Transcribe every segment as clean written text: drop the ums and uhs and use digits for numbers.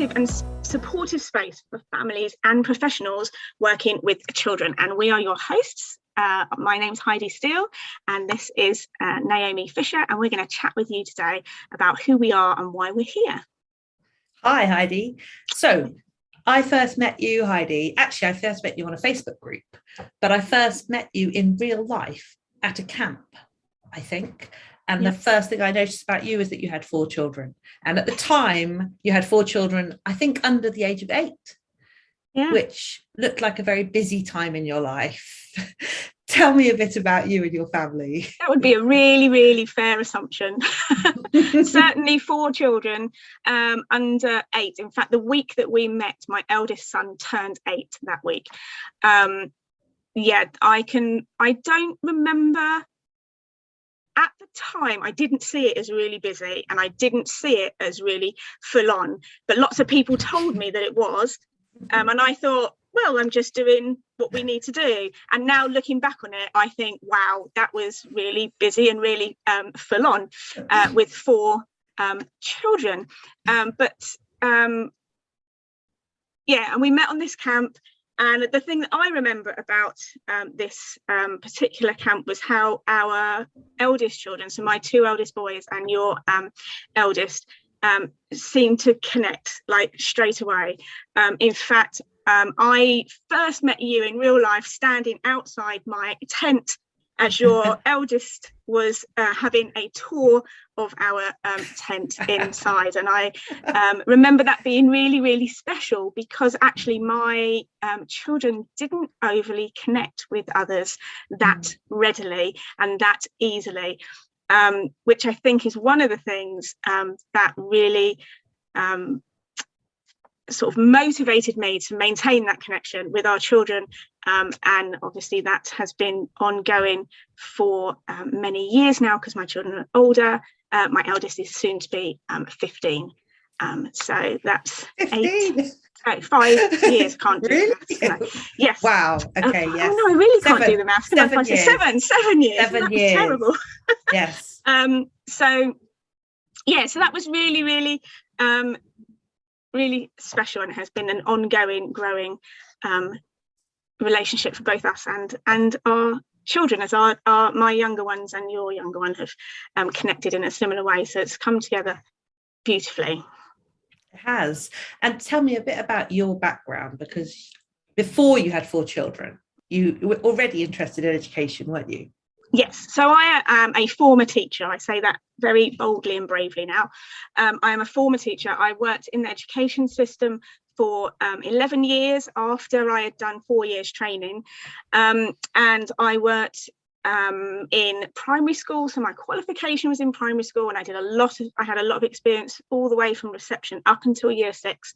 inclusive and supportive space for families and professionals working with children. And we are your hosts. My name's Heidi Steele, and this is Naomi Fisher, and we're going to chat with you today about who we are and why we're here. Hi, Heidi. So I first met you, Heidi. Actually, I first met you on a Facebook group, but I first met you in real life at a camp, I think. And the first thing I noticed about you is that you had 4 children. And at the time, you had 4 children, I think, under the age of 8, which looked like a very busy time in your life. Tell me a bit about you and your family. That would be a really, really fair assumption. Certainly 4 children under 8. In fact, the week that we met, my eldest son turned 8 that week. I don't remember. At the time, I didn't see it as really busy, and I didn't see it as really full on, but lots of people told me that it was. And I thought, well, I'm just doing what we need to do. And now looking back on it, I think, wow, that was really busy and really full on with 4 children. And we met on this camp. And the thing that I remember about this particular camp was how our eldest children, so my 2 eldest boys and your eldest, seemed to connect like straight away. In fact, I first met you in real life standing outside my tent as your eldest was having a tour of our tent inside. And I remember that being really, really special, because actually my children didn't overly connect with others that readily and that easily, which I think is one of the things that really sort of motivated me to maintain that connection with our children, and obviously that has been ongoing for many years now, because my children are older. My eldest is soon to be 15, so that's 15. 5 years. Can't do really? the maths, no. Yes. Wow. Okay. Yes. Oh no, I really can't do the maths. 7 years. 7 years. 7 years. Terrible. Yes. So that was really, really really special, and has been an ongoing, growing relationship for both us and our children, as my younger ones and your younger one have connected in a similar way. So it's come together beautifully. It has. And tell me a bit about your background, because before you had 4 children, you were already interested in education, weren't you? Yes, so I am a former teacher. I say that very boldly and bravely now. I am a former teacher. I worked in the education system for 11 years after I had done 4 years training. And I worked in primary school. So my qualification was in primary school, and I had a lot of experience all the way from reception up until year 6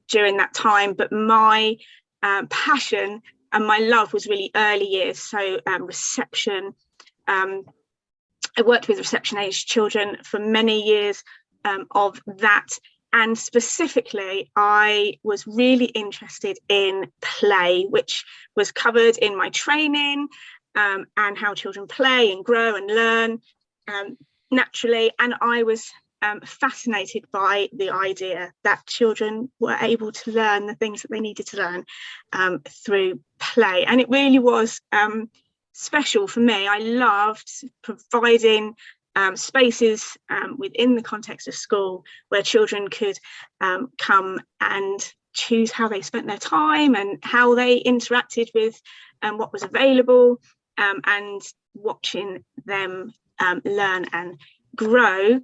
during that time. But my passion and my love was really early years. So reception. I worked with reception aged children for many years of that, and specifically I was really interested in play, which was covered in my training, and how children play and grow and learn naturally. And I was fascinated by the idea that children were able to learn the things that they needed to learn through play. And it really was special for me. I loved providing spaces within the context of school where children could come and choose how they spent their time and how they interacted with what was available, and watching them learn and grow.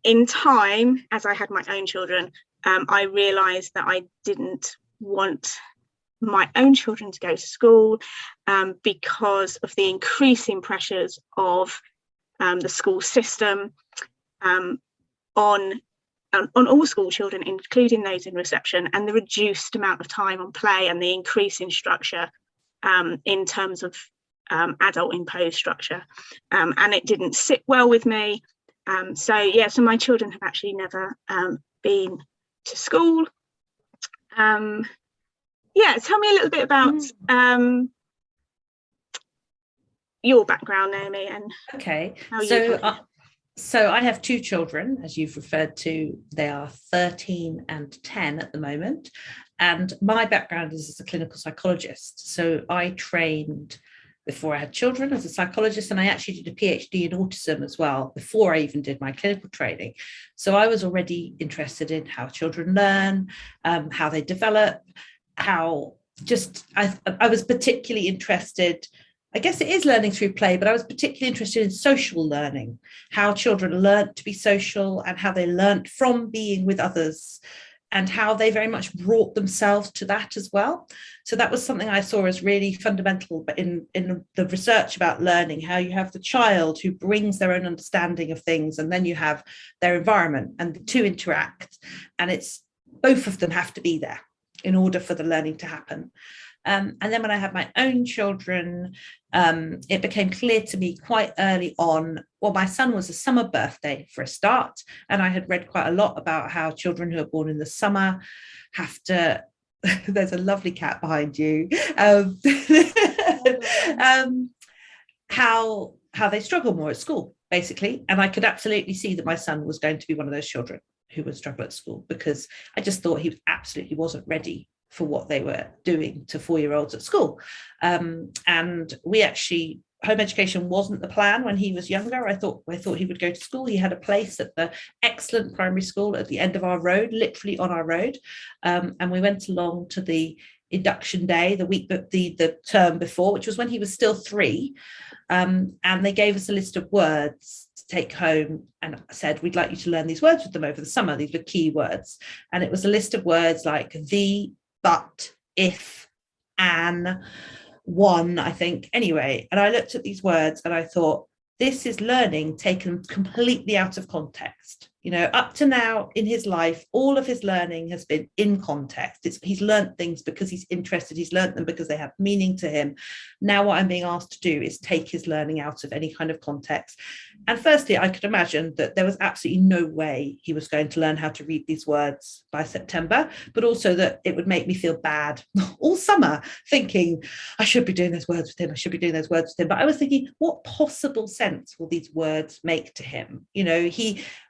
In time, as I had my own children, I realised that I didn't want my own children to go to school because of the increasing pressures of the school system on all school children, including those in reception, and the reduced amount of time on play and the increasing structure in terms of adult imposed structure, and it didn't sit well with me. So my children have actually never been to school. Tell me a little bit about your background, Naomi, and okay. how So you So I have two children, as you've referred to. They are 13 and 10 at the moment. And my background is as a clinical psychologist. So I trained before I had children as a psychologist, and I actually did a PhD in autism as well before I even did my clinical training. So I was already interested in how children learn, how they develop, how I was particularly interested. I guess it is learning through play, but I was particularly interested in social learning, how children learnt to be social and how they learnt from being with others and how they very much brought themselves to that as well. So that was something I saw as really fundamental, but in the research about learning, how you have the child who brings their own understanding of things, and then you have their environment, and the two interact, and it's both of them have to be there in order for the learning to happen. And then when I had my own children, it became clear to me quite early on, well, my son was a summer birthday for a start, and I had read quite a lot about how children who are born in the summer have to, there's a lovely cat behind you, how they struggle more at school, basically. And I could absolutely see that my son was going to be one of those children who would struggle at school, because I just thought he absolutely wasn't ready for what they were doing to 4-year-olds at school. And we actually, home education wasn't the plan when he was younger. I thought he would go to school. He had a place at the excellent primary school at the end of our road, literally on our road. And we went along to the induction day, the term before, which was when he was still 3. And they gave us a list of words to take home and said, we'd like you to learn these words with them over the summer. These were key words. And it was a list of words like the, but, if, an, one, I think. Anyway, and I looked at these words and I thought, this is learning taken completely out of context. You know, up to now in his life, all of his learning has been in context. He's learned things because he's interested. He's learned them because they have meaning to him. Now what I'm being asked to do is take his learning out of any kind of context. And firstly, I could imagine that there was absolutely no way he was going to learn how to read these words by September, but also that it would make me feel bad all summer, thinking I should be doing those words with him. I should be doing those words with him. But I was thinking, what possible sense will these words make to him? You know,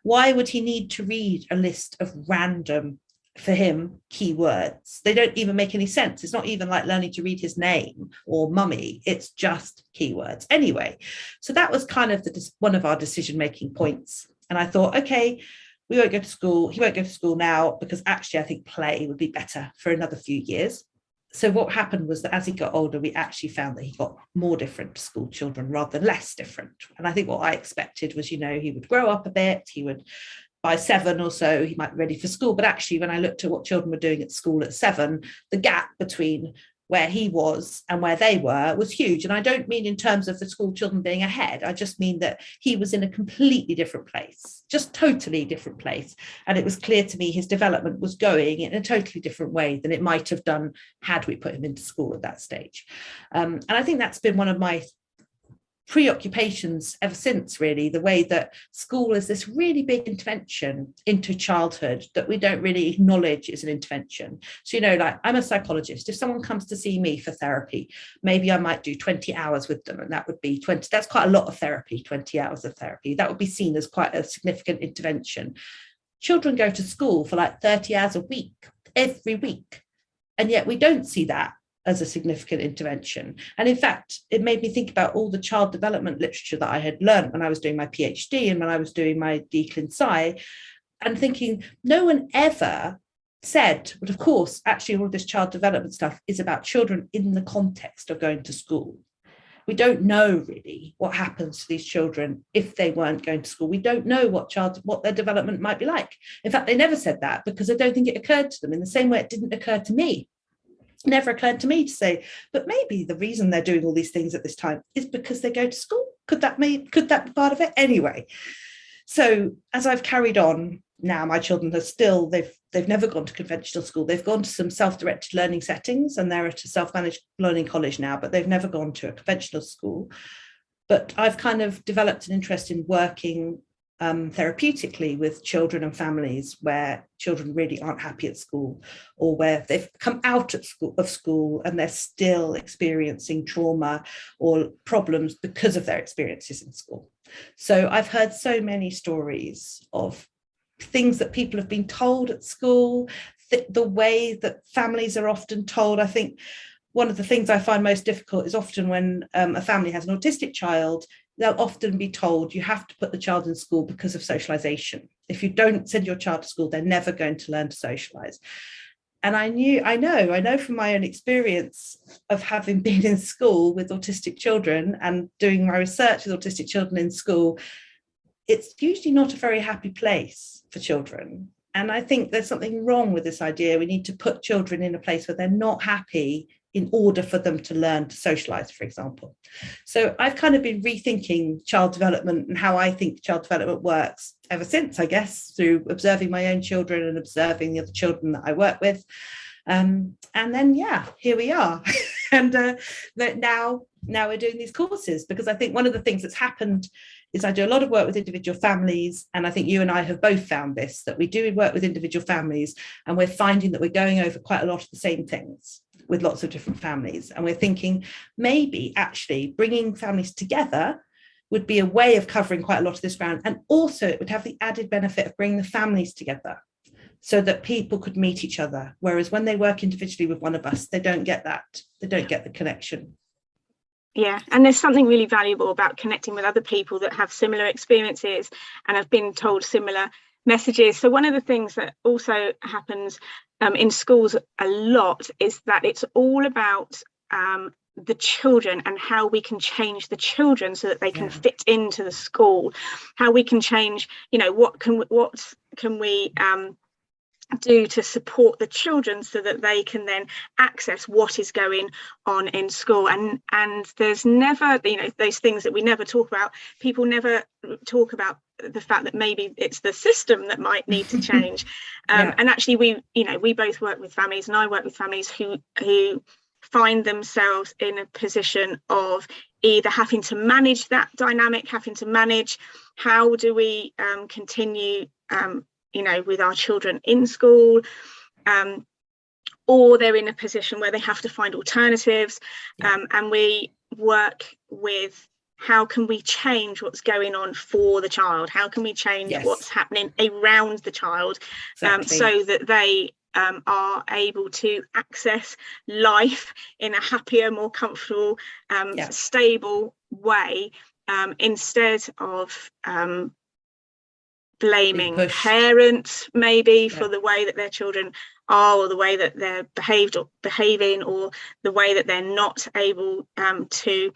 why would he need to read a list of random, for him, keywords? They don't even make any sense. It's not even like learning to read his name or mummy. It's just keywords. Anyway, so that was kind of one of our decision-making points. And I thought, okay, we won't go to school. He won't go to school now, because actually I think play would be better for another few years. So what happened was that as he got older, we actually found that he got more different to school children rather than less different. And I think what I expected was, you know, he would grow up a bit, he would, by 7 or so, he might be ready for school. But actually, when I looked at what children were doing at school at 7, the gap between where he was and where they were was huge. And I don't mean in terms of the school children being ahead. I just mean that he was in a completely different place, just totally different place. And it was clear to me his development was going in a totally different way than it might have done had we put him into school at that stage. And I think that's been one of my preoccupations ever since, really, the way that school is this really big intervention into childhood that we don't really acknowledge is an intervention. So, you know, like, I'm a psychologist. If someone comes to see me for therapy, maybe I might do 20 hours with them, and that would be 20, that's quite a lot of therapy, 20 hours of therapy. That would be seen as quite a significant intervention. Children go to school for like 30 hours a week, every week, and yet we don't see that as a significant intervention. And in fact, it made me think about all the child development literature that I had learned when I was doing my PhD and when I was doing my DClin Sci, and thinking no one ever said, but of course, actually all of this child development stuff is about children in the context of going to school. We don't know really what happens to these children if they weren't going to school. We don't know what their development might be like. In fact, they never said that, because I don't think it occurred to them in the same way it didn't occur to me. Never occurred to me to say, but maybe the reason they're doing all these things at this time is because they go to school. Could that be part of it? Anyway, so as I've carried on now, my children are still, they've never gone to conventional school. They've gone to some self-directed learning settings, and they're at a self-managed learning college now, but they've never gone to a conventional school. But I've kind of developed an interest in working therapeutically with children and families where children really aren't happy at school, or where they've come out of school and they're still experiencing trauma or problems because of their experiences in school. So I've heard so many stories of things that people have been told at school, the way that families are often told. I think one of the things I find most difficult is often when a family has an autistic child, they'll often be told you have to put the child in school because of socialization. If you don't send your child to school, they're never going to learn to socialize. And I know from my own experience of having been in school with autistic children and doing my research with autistic children in school, it's usually not a very happy place for children. And I think there's something wrong with this idea. We need to put children in a place where they're not happy in order for them to learn to socialize, for example. So I've kind of been rethinking child development and how I think child development works ever since, I guess, through observing my own children and observing the other children that I work with. And then, here we are. And that now we're doing these courses, because I think one of the things that's happened is I do a lot of work with individual families. And I think you and I have both found this, that we do work with individual families, and we're finding that we're going over quite a lot of the same things with lots of different families. And we're thinking maybe actually bringing families together would be a way of covering quite a lot of this ground. And also it would have the added benefit of bringing the families together so that people could meet each other. Whereas when they work individually with one of us, they don't get that. They don't get the connection. Yeah, and there's something really valuable about connecting with other people that have similar experiences and have been told similar messages. So one of the things that also happens in schools a lot is that it's all about the children and how we can change the children so that they can fit into the school, how we can change, what can we do to support the children so that they can then access what is going on in school. And there's never, those things that we never talk about. People never talk about the fact that maybe it's the system that might need to change. And actually we both work with families, and I work with families who find themselves in a position of either having to manage that dynamic, having to manage how do we continue with our children in school, or they're in a position where they have to find alternatives. And we work with how can we change what's going on for the child? How can we change what's happening around the child, so that they are able to access life in a happier, more comfortable, stable way, instead of blaming parents maybe for the way that their children are, or the way that they're behaving, or the way that they're not able to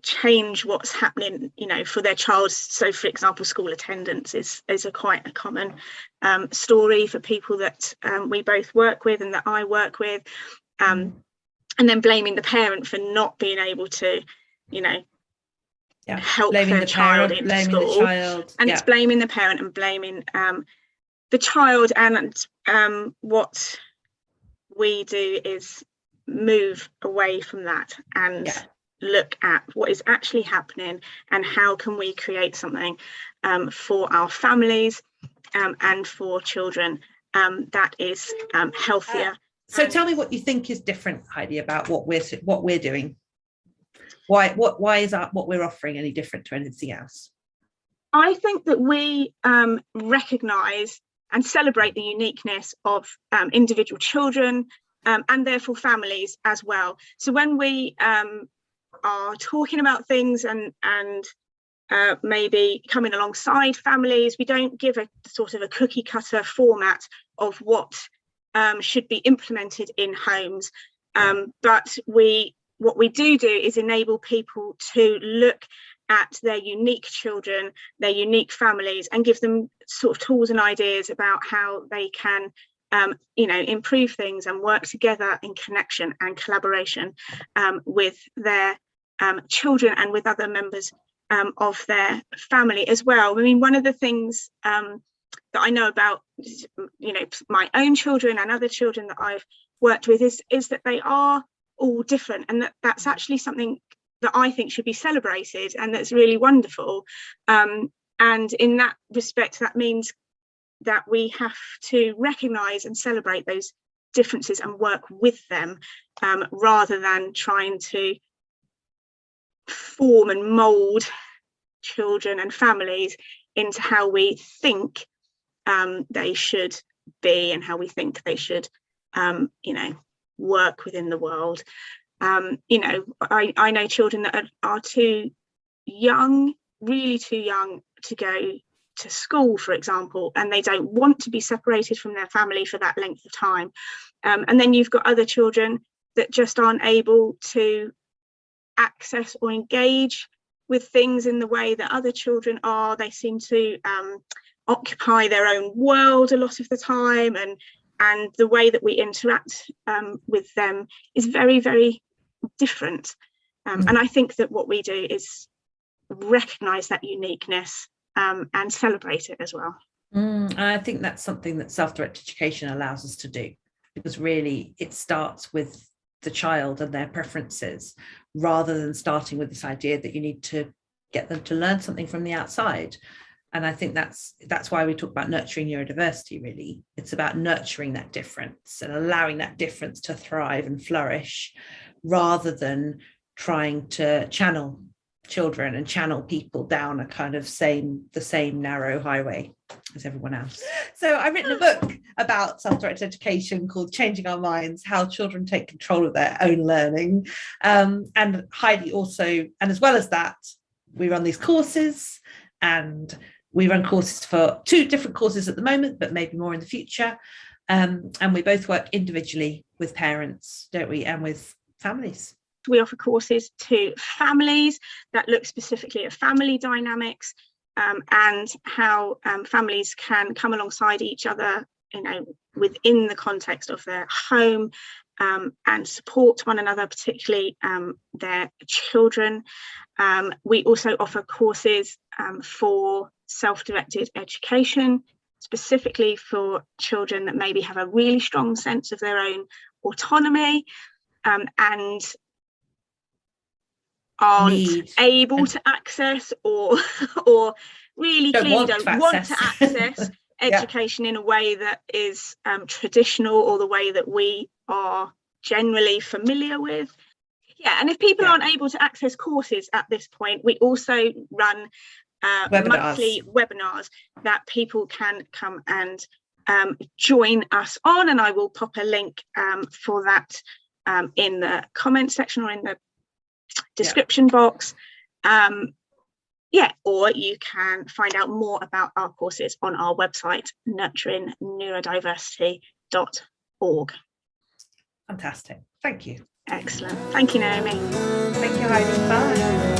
change what's happening for their child. So for example, school attendance is quite a common story for people that we both work with and that I work with, and then blaming the parent for not being able to help blaming their child in school, and it's blaming the parent and blaming the child. And what we do is move away from that and look at what is actually happening and how can we create something for our families and for children that is healthier. So tell me what you think is different, Heidi, about what we're doing. Why is what we're offering any different to anything else? I think that we recognise and celebrate the uniqueness of individual children and therefore families as well. So when we are talking about things and maybe coming alongside families, we don't give a sort of a cookie cutter format of what should be implemented in homes, but what we do is enable people to look at their unique children, their unique families, and give them sort of tools and ideas about how they can improve things and work together in connection and collaboration with their children and with other members of their family as well. I mean, one of the things that I know about my own children and other children that I've worked with is that they are all different, and that's actually something that I think should be celebrated, and that's really wonderful. And in that respect, that means that we have to recognise and celebrate those differences and work with them, rather than trying to form and mould children and families into how we think they should be and how we think they should work within the world. I know children that are too young, really too young to go to school, for example, and they don't want to be separated from their family for that length of time. And then you've got other children that just aren't able to access or engage with things in the way that other children are. They seem to occupy their own world a lot of the time, and the way that we interact with them is very, very different. And I think that what we do is recognise that uniqueness and celebrate it as well. I think that's something that self-directed education allows us to do, because really it starts with the child and their preferences, rather than starting with this idea that you need to get them to learn something from the outside. And I think that's why we talk about nurturing neurodiversity. Really, it's about nurturing that difference and allowing that difference to thrive and flourish, rather than trying to channel children and channel people down a kind of the same narrow highway as everyone else. So I've written a book about self-directed education called Changing Our Minds: How Children Take Control of Their Own Learning. And Heidi also, and as well as that, we run these courses, and we run courses for 2 different courses at the moment, but maybe more in the future. And we both work individually with parents, don't we, and with families. We offer courses to families that look specifically at family dynamics, and how families can come alongside each other, within the context of their home, and support one another, particularly their children. We also offer courses for self-directed education, specifically for children that maybe have a really strong sense of their own autonomy, and aren't able to access or really clearly don't want to access education in a way that is traditional, or the way that we are generally familiar with. And if people aren't able to access courses at this point, we also run monthly webinars that people can come and join us on, and I will pop a link for that in the comment section or in the description box. Or you can find out more about our courses on our website, nurturingneurodiversity.org. Fantastic. Thank you. Excellent. Thank you, Naomi. Thank you, Heidi. Bye.